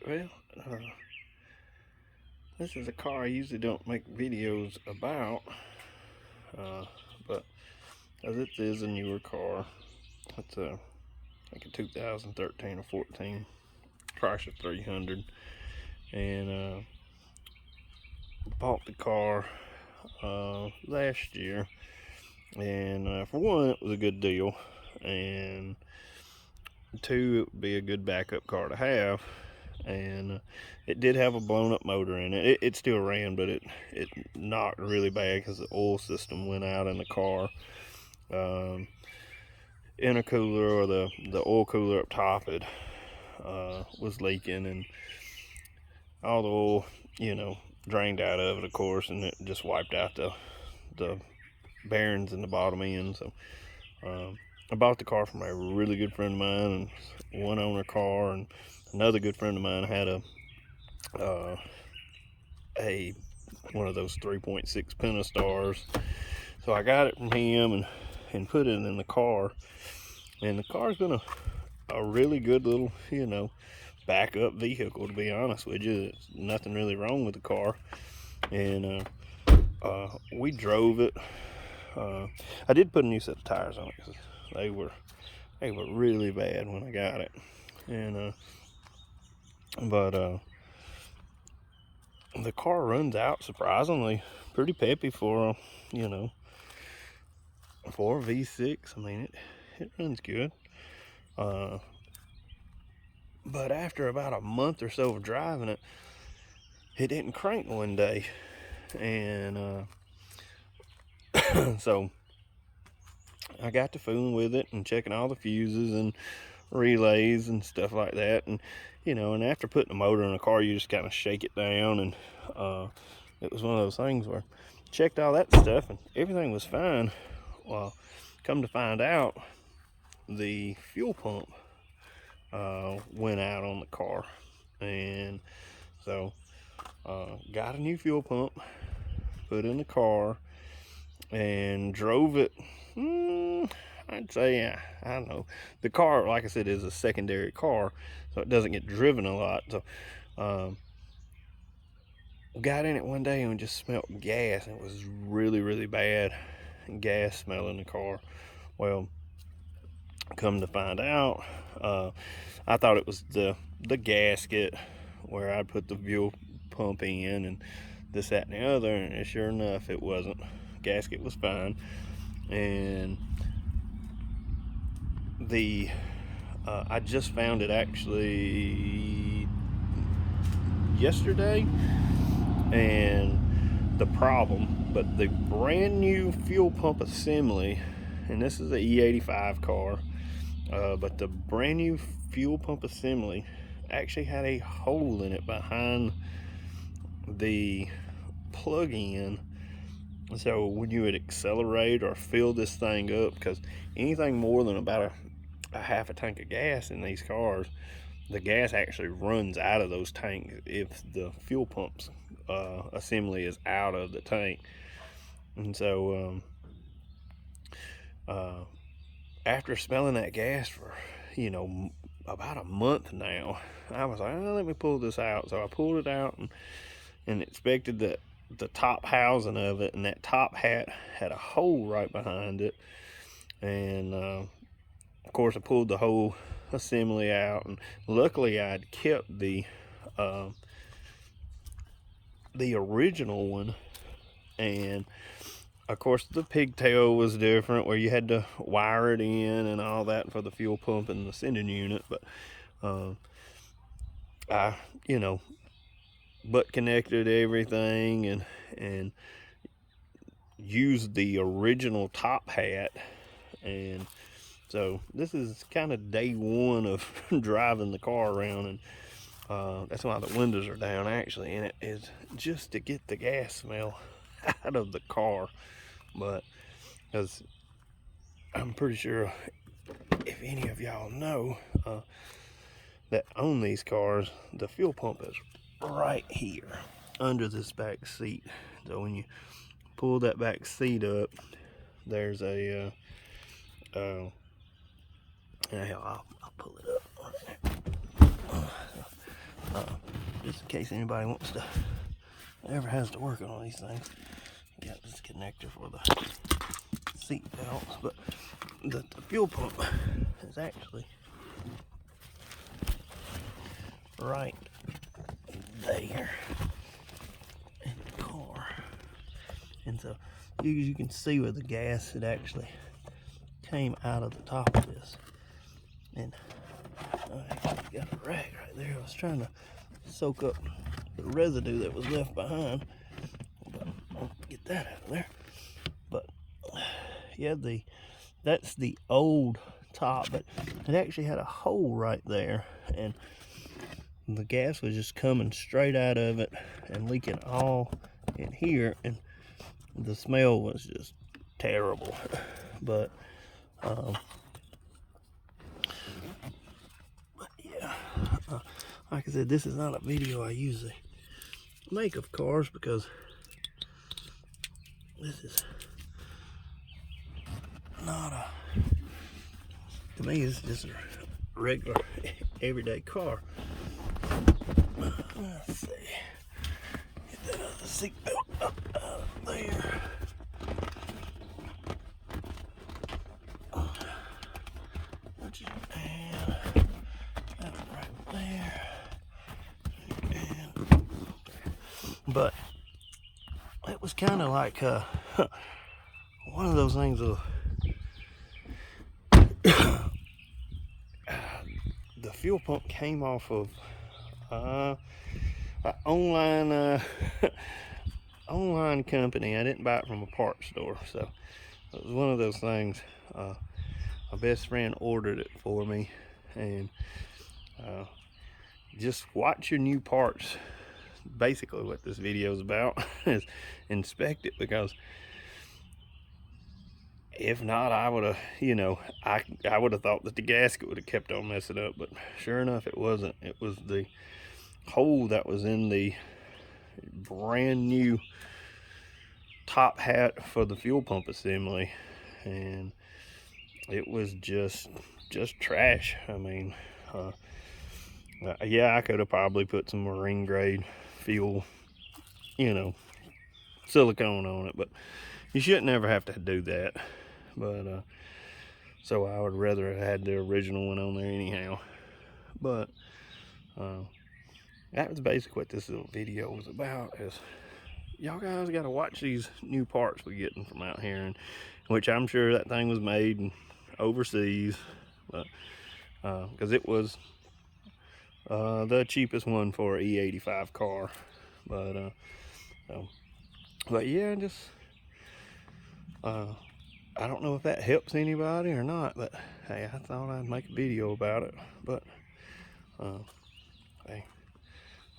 Well, this is a car I usually don't make videos about, but as it is a newer car, it's like a 2013 or 14 Chrysler 300, and bought the car last year, and for one, it was a good deal, and two, it would be a good backup car to have. And it did have a blown up motor in it. It still ran, but it knocked really bad because the oil system went out in the car. Intercooler, or the oil cooler up top, it was leaking, and all the oil, drained out of it, of course, and it just wiped out the bearings in the bottom end. So I bought the car from a really good friend of mine, and one owner car, and another good friend of mine had a one of those 3.6 Pentastars. So I got it from him and put it in the car, and the car's been a really good little backup vehicle, to be honest with you. There's nothing really wrong with the car, and we drove it. I did put a new set of tires on it because they were really bad when I got it, and but the car runs out surprisingly pretty peppy for for a V6. I mean, it runs good. But after about a month or so of driving it, it didn't crank one day, and so I got to fooling with it and checking all the fuses and relays and stuff like that, and and after putting the motor in the car, you just kind of shake it down, and it was one of those things where I checked all that stuff and everything was fine. Well, come to find out, the fuel pump went out on the car, and so got a new fuel pump, put in the car, and drove it. I'd say, I don't know. The car, like I said, is a secondary car, so it doesn't get driven a lot. So got in it one day and just smelled gas. It was really, really bad gas smell in the car. Well, come to find out, I thought it was the gasket where I put the fuel pump in, and this, that, and the other, and sure enough, it wasn't. Gasket was fine, and I just found it actually yesterday, and the problem, but the brand new fuel pump assembly, and this is a E85 car, but the brand new fuel pump assembly actually had a hole in it behind the plug-in. So when you would accelerate or fill this thing up, because anything more than about a half a tank of gas in these cars, the gas actually runs out of those tanks if the fuel pump's assembly is out of the tank. And so after smelling that gas for about a month now, I was like, oh, let me pull this out. So I pulled it out and inspected the top housing of it, and that top hat had a hole right behind it, and of course I pulled the whole assembly out, and luckily I'd kept the original one, and of course the pigtail was different where you had to wire it in and all that for the fuel pump and the sending unit, but I butt connected everything and used the original top hat. And so this is kind of day one of driving the car around, and that's why the windows are down actually, and it is just to get the gas smell out of the car. But because I'm pretty sure, if any of y'all know that own these cars, the fuel pump is right here under this back seat. So when you pull that back seat up, there's a I'll pull it up. just in case anybody wants to, ever has to work on all these things. You got this connector for the seat belts, but the fuel pump is actually right there in the car. And so you can see with the gas, it actually came out of the top of this. And I got a rag right there. I was trying to soak up the residue that was left behind, but I'll get that out of there. But yeah, that's the old top, but it actually had a hole right there, and the gas was just coming straight out of it and leaking all in here, and the smell was just terrible. But yeah, like I said, this is not a video I usually make of cars, because this is not a, to me, it's just a regular everyday car. Let's see, get that other seatbelt up out of there. And that right there. And, but it was kind of like one of those things of the fuel pump came off of an online company. I didn't buy it from a parts store, so it was one of those things. My best friend ordered it for me, and just watch your new parts. Basically what this video is about is inspect it, because if not, I would have, I would have thought that the gasket would have kept on messing up, but sure enough, it wasn't. It was the hole that was in the brand new top hat for the fuel pump assembly, and it was just trash. I mean, yeah, I could have probably put some marine grade fuel, silicone on it, but you shouldn't ever have to do that. But so I would rather have had the original one on there anyhow. But that was basically what this little video was about. Is y'all guys got to watch these new parts we're getting from out here, and which I'm sure that thing was made overseas, but because it was the cheapest one for an E85 car. But but yeah, just I don't know if that helps anybody or not, but hey, I thought I'd make a video about it. But hey,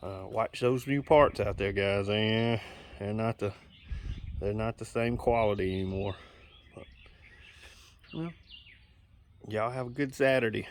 watch those new parts out there, guys. They're not the same quality anymore. But, well, y'all have a good Saturday.